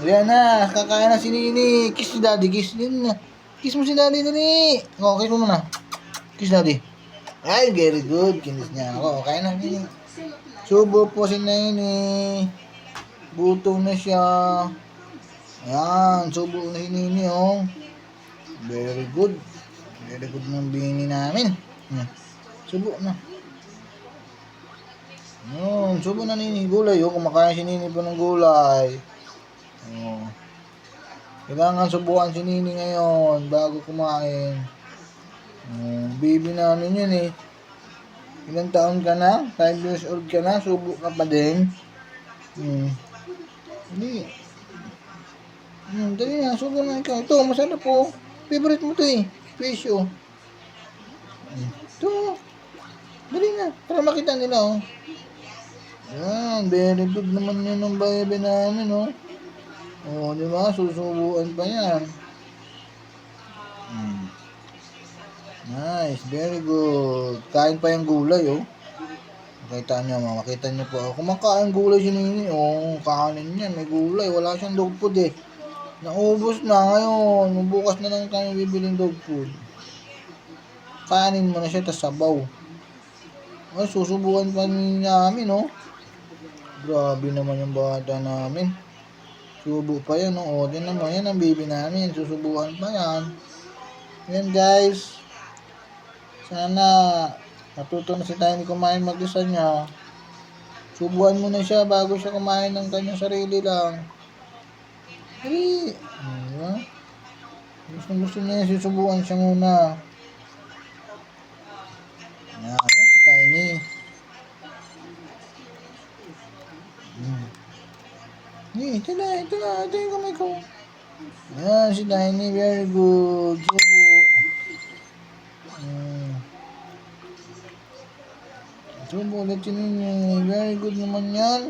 Ayan na, kakain na si Nini. Kiss si Daddy, kiss din na. Kiss mo si Daddy dali. O, kiss mo muna. Kiss Daddy. Ay, very good. Kinis niya ako. Okay na, Nini. Subo po si Nini. Gutom na siya. Ayan, subo na si Nini, oh. Very good. Very good ng bini namin. Subo na. Subo na Nini. Gulay, oh. Kumakain si Nini po ng gulay. Oh. Kailangan subukan si Nini ngayon bago kumain. Baby namin yun eh. Ilang taon ka na? 5 years old ka na? Subo ka pa din? Hindi. Dali na, subo na ikaw. Ito, masarap po. Favorite mo to eh. Fish oh. Ito. Dali na, para makita nila oh. Yan, very good naman yun ng baby namin oh. Oh, di ba? Susubuan pa yan. Nice, very good. Kain pa yung gulay, oh. Makita nyo po. Kumakain gulay si Nini, oh. Kanin yan, may gulay. Wala siyang dog food, eh. Naubos na ngayon. Bukas na lang kami bibiling dog food. Kanin mo na siya, tas sabaw. Ay, susubukan pa namin, oh. Grabe naman yung bata namin. Subo pa yan, oh. Tingnan mo, yan ang baby namin. Susubukan pa yan. Yan, guys. Sana natuto na si Tiny kumain mag-isa niya. Subukan mo na siya bago siya kumain ng kanyang sarili lang. Hey, gusto niya susubukan siya muna. Yan, si Tiny. Ito yung kamay ko. Yan, si Tiny, very good. Subo. Subo ulit yun eh. Very good naman yan.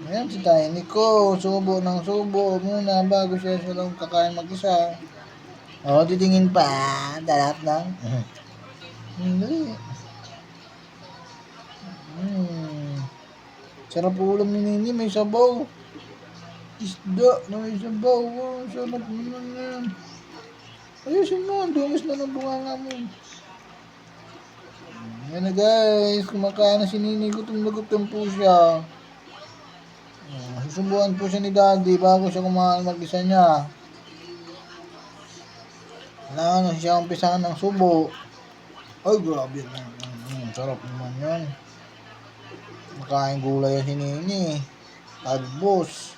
Ayan si Tiny ko. Subo ng subo muna bago siya lang kakain mag-isa. O, titingin pa. Darap lang. Hindi. Sarap ulam ni Nini. May sabaw. Isda na may sabaw. Oh, sarap naman yan. Ayusin mo. Dungis na ng bunganga mo. Yan na guys, kumakain na si Nini, gutom na gutom po siya. Susubukan po siya ni Daddy bago siya kumain mag-isa niya. Kailangan na siya umpisahan ng subo. Ay, grabe yan. Sarap naman yan. Makain gulay yan si Nini. Talbos.